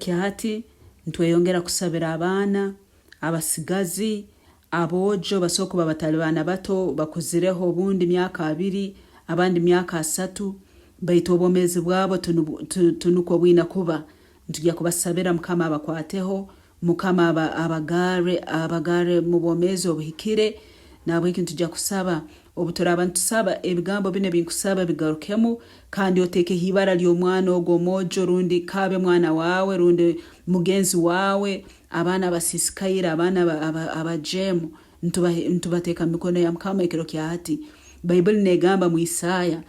Hati ntweyongera kusabira abaana abasigazi abojo basoko babatalibana bato bakuzireho obundi myaka 2 abandi myaka 3 baito obomezi bwabo tunuko bwina kuba ntujya kubasabira mukama abakwateho mukama abagare mu bomezi obuhikire nabo ikintu tujya kusaba obutura abantu saba ebigambo bine binkusaba bigarukemu kandi oteke hibara ly'omwana ogo mojo rundi kabe mwana wawe rundi mugenzi wawe abana basisikaira abana abajemu ntubateka mikono ya mukama ikiro kyahati Bible negamba mu Isaya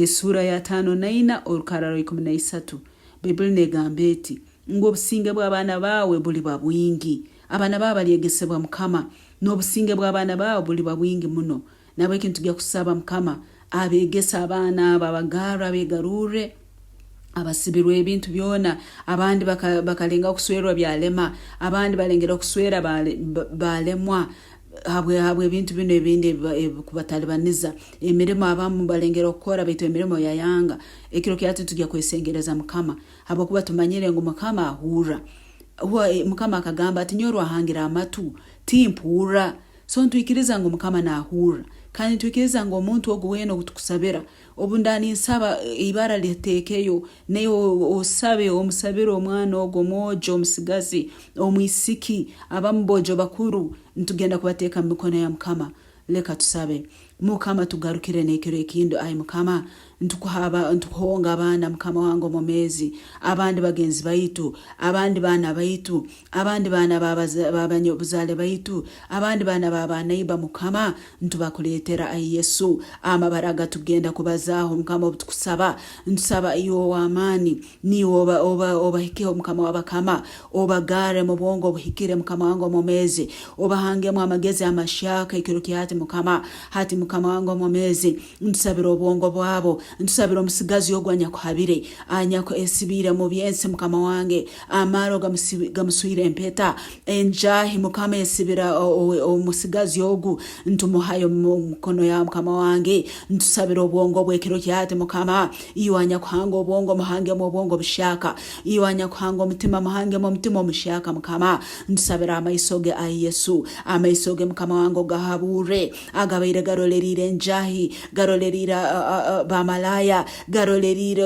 sura ya 5:9 orukararo 13 Bible negamba eti ngo obusinge bw'abana bawe buliba bwingi abana baba balyegesebwa mukama n'obusinge bw'abana bawe buliba bwingi muno nabo ikintu tujya kusaba mukama abegesa abana babagara begarure abasibirwe ebintu byona abandi bakalenga kuswerwa byalema abandi balengera kuswera balemwa habwe ebintu bino ebindi kubatalibaniza emirimo abamu balengera okora bito emirimo yayanga ekiro kyatu tujya kwesengereza mukama habo kuba tumanyire ngo mukama ahura mukama akagamba ati nyorwa hangira amatu timpura so ntwikiriza ngo mukama na ahura kandi twikiriza ngo omuntu oguweno kutukusabira obundani nsaba ibara litekeyo neyo osabe omusabira omwana ogo mojo omusigazi omwisiki abambojo bakuru ntugenda kubateka mikono ya mukama leka tusabe mukama tugarukire nekero ekindo ai mukama ntukuhonga abana mukama wango momezi abandi bagenzi baitu abandi bana baitu abandi bana babanyobuzale baitu abandi bana babanaiba mukama ntubakuletera ai Yesu amabaraga tugenda kubazaho mukama obutukusaba ntusaba iyo amani ni oba hikeo mukama wabakama obagare mu bongo buhikire mukama wango momezi obahange mu amagezi amashaka ikiro kyati mukama hati mukama wango momezi ntusabira obongo bwabo ntusabira omusigazi ogwanya kuhabire anyako esibire mu byense mukama wange amaro gamusuire empeta enjahi mukama esibira omusigazi ogu ntumuhayo mukono ya mukama wange ntusabira obongo bwekiro kyate mukama iwanya kuhanga obongo muhange mu obongo bushaka iwanya kuhanga omutima muhange mu mutima omushaka mukama ntusabira amaisoge ai Yesu amaisoge mukama wange gahabure agabaire garolerire njahi garolerira bamalaya garolerire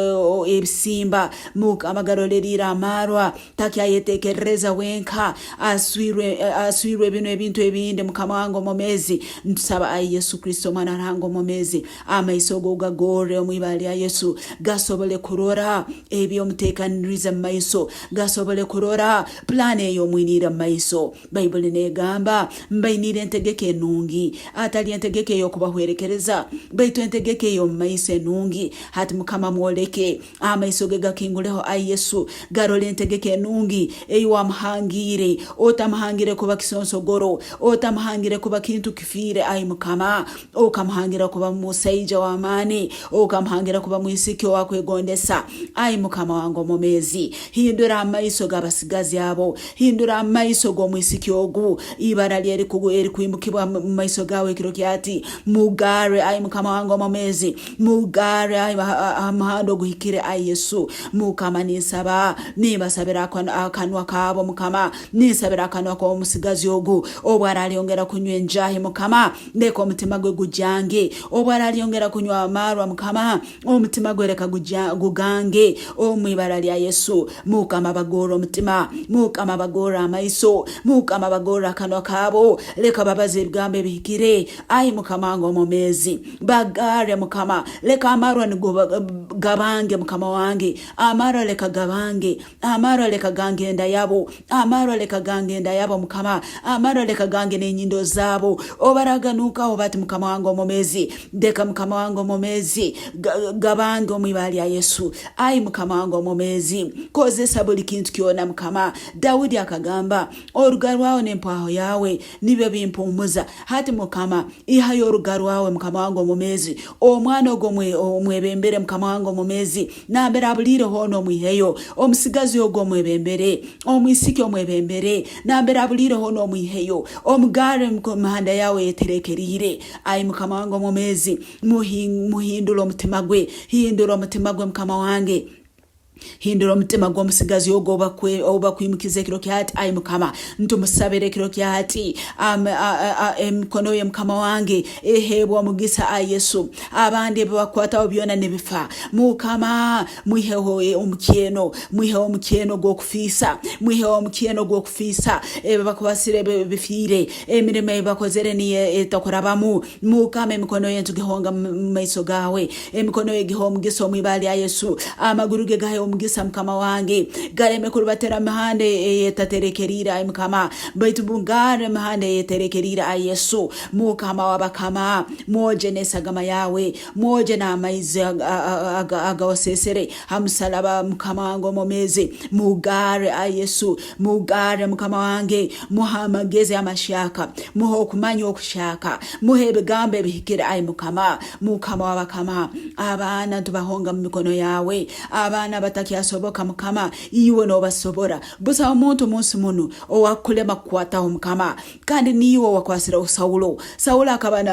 ebisimba mukama garolerira amarwa takya yetekereza wenka aswirwe bino ebintu ebinde mukama wange momezi ntusaba ai Yesu Kristo mwana rango momezi amaisogo gagore omwibali ya Yesu gasobole kurora ebyo mutekaniriza maiso gasobole kurora plane yo mwinira maiso Bible negamba mbainire entegeke nungi atali entegeke yo kubahwerekereza baitu entegeke yo maiso nungi hati mukama mwoleke amaisoge gakinguleho ai Yesu garole entegeke nungi eyo amhangire otamhangire kuba kisonsogoro otamhangire kuba kintu kifire ai mukama okamhangira kuba musaija wa amani okamhangira kuba muisiki wakwegondesa ai mukama wango momezi hindura amaiso gabasigazi abo hindura amaiso go muisiki ogu ibara lyeri kuimukibwa maiso gawe kiro kyati mugare ai mukama wango momezi mugare ai amahando guhikire ai Yesu mukama nisaba nibasabira akanwa kabo mukama nisabira akanwa ko musigazi ogu obwarali ongera kunywa njahi mukama ndeko mutima gwe gujange obwarali ongera kunywa amarwa mukama omutima gwe reka gugange omwibara lya Yesu mukama bagoro mutima mukama bagora amaiso mukama bagora akanwa kabo leka babaze ibigambe bihikire ai mukama ngo momezi bagare mukama leka amarwa ni gabange mukama wange amara leka gabange amara leka gange nda yabo amara leka gange nda yabo mukama amara leka gange n'enyindo zabo obaraganuka obati mukama wango momezi deka mukama wango momezi gabange omwibali ya Yesu ai mukama wango momezi kozesa buli kintu kyona mukama Daudi akagamba orugarwawo n'empaho yawe nibyo bimpumuza hati mukama ihayo orugarwawe mukama wango momezi omwana ogomwe omwebembere mukama wango momezi nambera abulire hono mwiheyo omusigazi ogo mwebembere omwisiki omwebembere nambera abulire hono mwiheyo omugare mkomahanda yawe yeterekerire ai mukama wango momezi muhindula omutima gwe hindula omutima gwe mukama wange hindura omutima gw'omusigazi ogwo obakwimukiza kiro kyati ayi mukama ntumusabire kiro kyati emikono ye mukama wange ehebwa omugisa ayi Yesu abandi bakwataho byona nebifa mukama mwiheho omukyeno gw'okufisa mwiheho omukyeno gw'okufisa bakubasire bifire emirimo bakozere niye etakurabamu mukama emikono ye ntugihonga maiso gawe emikono ye giho omugisa omwibali ya Yesu amaguru ge gahe omugisa mukama wange galeme kurubatera mahande yetaterekerira ayi mukama baitu bungare mahande yeterekerira ayi Yesu mukama wabakama moje nesagama yawe moje na amaizi agawasesere hamusalaba mukama wange omomezi mugare ayi Yesu mugare mukama wange muhamageze amashaka muho okumanya okushaka muhe ebigambo bihikira ayi mukama wabakama abana tubahonga mu mikono yawe abana batakyasoboka mukama iwe no basobora busa omuntu munsi muno owakulema kukwataho mukama kandi niwe wakwasira Saulo akaba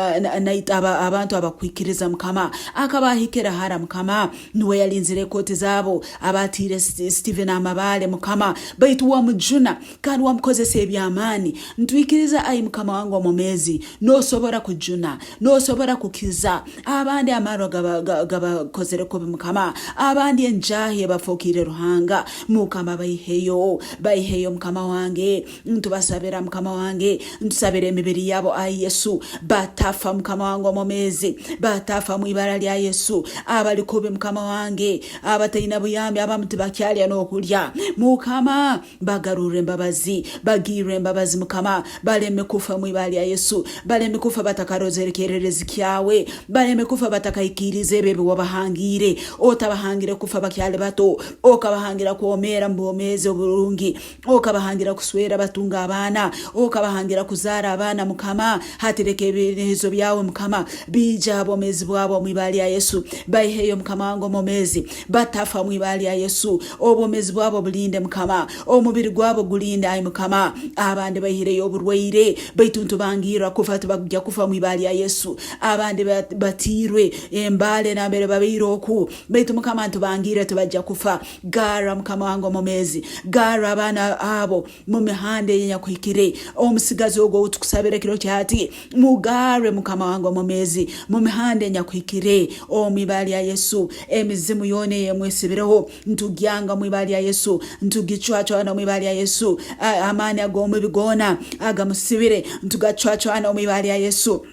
naita abantu abakwikiriza mukama akabahikira hara mukama niwe yalinzire koti zabo abatire Stephen amabale mukama baitu wa mujuna kandi wamukozesa ebyamani ntwikiriza ayi mukama wangu omomezi no sobora kujuna no sobora kukiza abandi amaro gabakozere ko mukama abandi enjahe bafokire ruhanga mukama bayiheyo mukama wange ntubasabira mukama wange ntusabire emibiri yabo ayi Yesu batafa mukama wangu omomezi batafa mu ibara lya Yesu abali kobe mukama wange abatayina buyambi abamuti bakyalya n'okulya mukama bagarure embabazi bagire embabazi mukama baleme kufa mu ibara lya Yesu baleme kufa batakarozerekererezi kyawe baleme kufa batakayikirize bebe wabahangire otabahangire kufa bakyale bato okabahangira kuomera mbomeze oburungi okabahangira kuswera batunga abana okabahangira kuzara abana mukama hatireke ebinezo byawe mukama bija bomezi bwabo mwibali ya Yesu baiheyo mukama wangu momezi batafa mwibali ya Yesu obomezi bwabo bulinde mukama omubiri gwabo gulinde ayi mukama abandi bahireyo oburwaire baituntu bangira kufa tubajja kufa mwibali ya Yesu abandi batirwe embale na mbere babiroku baitu mukama ntubangire tubajja kufa gara mukama wangu momezi gara abana abo mu mihande yenyakwikire omusigazi ogwo utukusabire kiro kyati mugare mukama wangu momezi mu mihande yenyakwikire omwibali ya Yesu emizimu yone yemwesibireho ntugyanga mwibali ya Yesu ntugicwacwana mwibali ya Yesu amani agomwe bigona agamusibire ntugacwacwana mwibali ya Yesu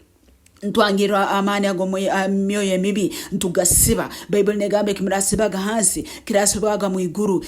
ntwangira amani agomwe myoyo emibi ntugasiba Bible negambe kimurasibaga hansi kirasibaga mu iguru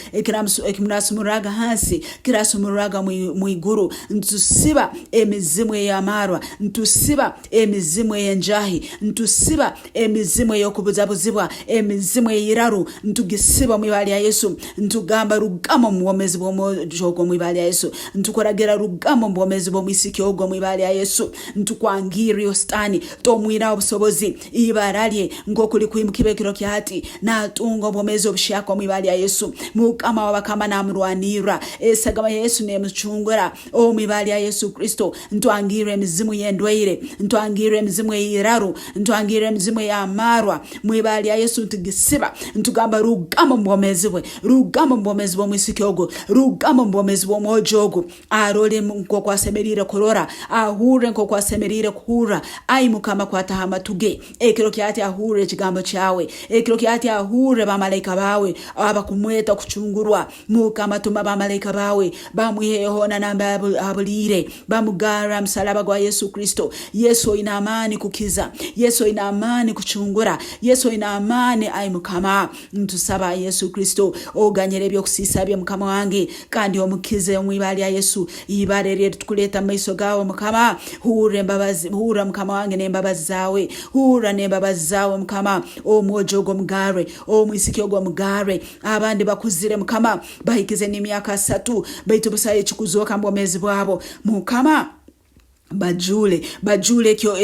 ekimurasumuraga hansi kirasumuraga mu iguru ntusiba emizimu y'amarwa ntusiba emizimu y'enjahi ntusiba emizimu y'okubuzabuzibwa emizimu y'iraru ntugisiba mu ibali ya Yesu ntugamba rugamo mu bomezi bw'omujogo mu ibali ya Yesu ntukoragera rugamo mu bomezi bw'omisiki ogwo mu ibali ya Yesu ntukwangira yo stani tomwira obusobozi ibaralye ngokuli kwimukibe kiro kyati na tungo bomezo obushako mwibali ya Yesu mukama wabakama na murwanira esagama Yesu ne muchungura o mwibali ya Yesu Kristo ntwangire emizimu yendweire ntwangire emizimu yiraru ntwangire emizimu ya marwa mwibali ya Yesu ntugisiba ntugamba rugamo mbomezibwe rugamo mbomezibwe mwisikyogo rugamo mbomezibwe mojogo arole nko kwasemerire korora ahure nko kwasemerire kuhura ayi mukama kwatahama tuge ekiro kyati ahure ekigambo kyawe ekiro kyati ahure bamalayika bawe abakumweta kuchungurwa mukama tuma bamalayika bawe bamwiheho na namba abulire bamugara msalaba gwa Yesu Kristo Yesu ina amani kukiza Yesu ina amani kuchungura Yesu ina amani ayi mukama ntusaba Yesu Kristo oganyere byo kusisabye mukama wange kandi omukize omwibali ya Yesu ibarere tukuleta maiso gawe mukama hure mbabazi hura mukama wange nembabazi zawe hura nembabazi zawe mukama omwojogo mugare omwisikyogo mugare abandi bakuzire mukama bahikize n'imyaka 3 baitu busaye chikuzoka mbomezi bwabo mukama bajule kyo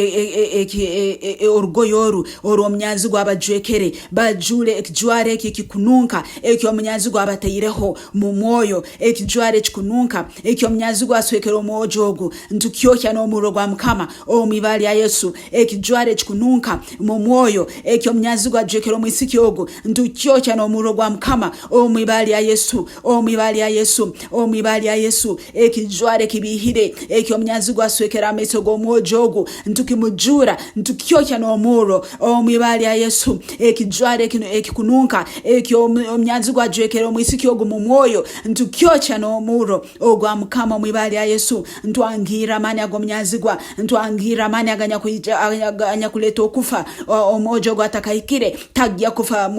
orugoyoru oromnyazi gwabajwekere bajule ekijware ekikununka ekyo omnyazi gwabateireho mu mwoyo ekijware ekikununka ekyo omnyazi gwaswekero mojogo ntukyokya n'omuro gwa mukama omwibali ya Yesu ekijware ekikununka mu mwoyo ekyo omnyazi gwajwekero mu isikyogo ntukyokya n'omuro gwa mukama omwibali ya Yesu omwibali ya Yesu omwibali ya Yesu ekijware kibihire ekyo omnyazi gwaswekero ameso gomwojogo ntukimujura ntukyokya n'omuro omwibali ya Yesu ekijware kino ekikununka ekyo omnyazi gwajwekero mu isikyogo mu mwoyo ntukyokya n'omuro ogwa mukama omwibali ya Yesu ntwangira amani agomnyazi gwa ntwangira amani aganya kuleta okufa omojogo atakayikire tajja kufa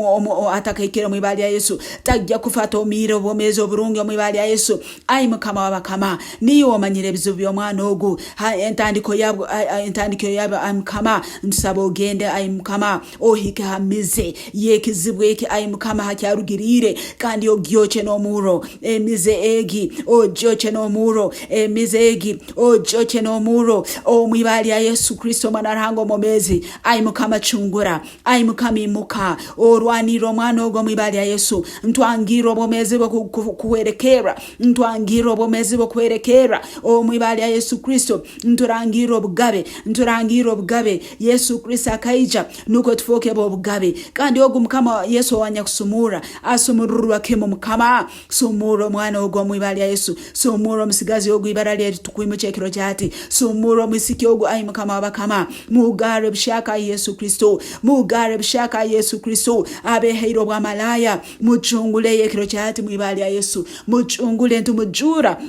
atakayikire mwibali ya Yesu tajja kufa tomire obwomezi oburungi omwibali ya Yesu ayi mukama wabakama niyo omanyire ebizibu by'omwana ogu entandiko yabo mukama nsaba ogende ayi mukama ohike hamize yekizibu eki ayi mukama hakyarugirire kandi ogyoche n'omuro emize egi ogyoche n'omuro emize egi ogyoche n'omuro omwibali ya Yesu Kristo mwanarhango momezi ayi mukama chungura ayi mukama imuka orwaniro mwana ogwo mwibali ya Yesu ntwangiro bomezi bo kuwerekera ntwangiro bomezi bo kuwerekera omwibali ya Yesu Kristo nturangiro bugabe Yesu Kristo akaija nuko tufoke bo bugabe kandi ogu mukama Yesu wanya kusumura asumururwa kemo mukama sumuro mwana ogwo mwibali ya Yesu sumuro musigazi ogu ibarali ya tukuimu chekiro chati sumuro musiki ogu ayi mukama wabakama mugare bishaka Yesu Kristo mugare bishaka Yesu Kristo abe heiro bwa malaya muchungule yekiro chati mwibali ya Yesu muchungule ntumujura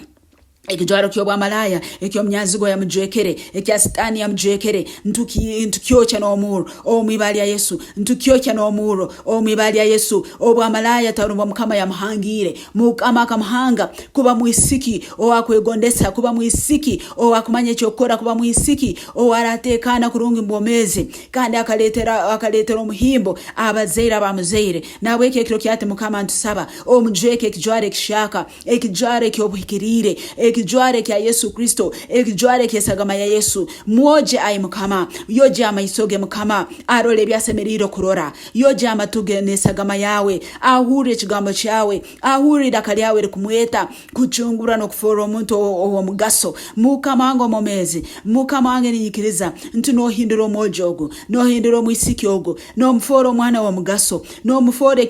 ekijwaro kyo bwa malaya ekyo mnyazigo ya mjwekere ekya sitani ya mjwekere ntukyocha n'omuro omwibali ya Yesu ntukyocha n'omuro omwibali ya Yesu obwa malaya tarumba mukama ya mhangire mukama akamhanga kuba muisiki owakwegondesa kuba muisiki owakumanya cyokora kuba muisiki owaratekana kurungi mbomeze kandi akaletera omuhimbo abazeira bamuzeire nawe ekyo kyate mukama ntusaba omjweke ekijware kishaka ekijware kyobuhikirire ekijware kya Yesu Kristo ekijware kyesagama ya Yesu mwoje ayi mukama yoje amaisoge mukama arole byasemeriro kurora yoje amatuge nesagama yawe ahure kigambo cyawe ahure dakali yawe rikumweta kuchungura no kuforo omuntu owo mugaso mukama ngo momezi mukama wange ninyikiriza ntuno hinduro mojogo no hinduro mwisikyogo no mforo mwana wa mugaso no mfore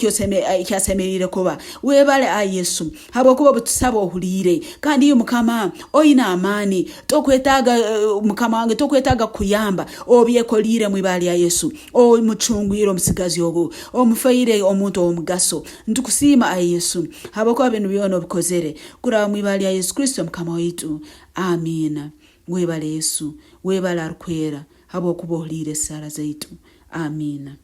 kyasemerire kuba webale ayi Yesu habo kuba butusaba ohulire kandi mukama oina amani tokwetaga mukama wange tokwetaga kuyamba obyekolire mwibali ya Yesu o muchungwiro musigazi ogo omufeire omuntu omugaso ntukusima ayi Yesu habako abintu byono bikozere kura mwibali ya Yesu Kristo mukama wetu amina webale Yesu webale arkwera habo kubohlire sala zaitu amina.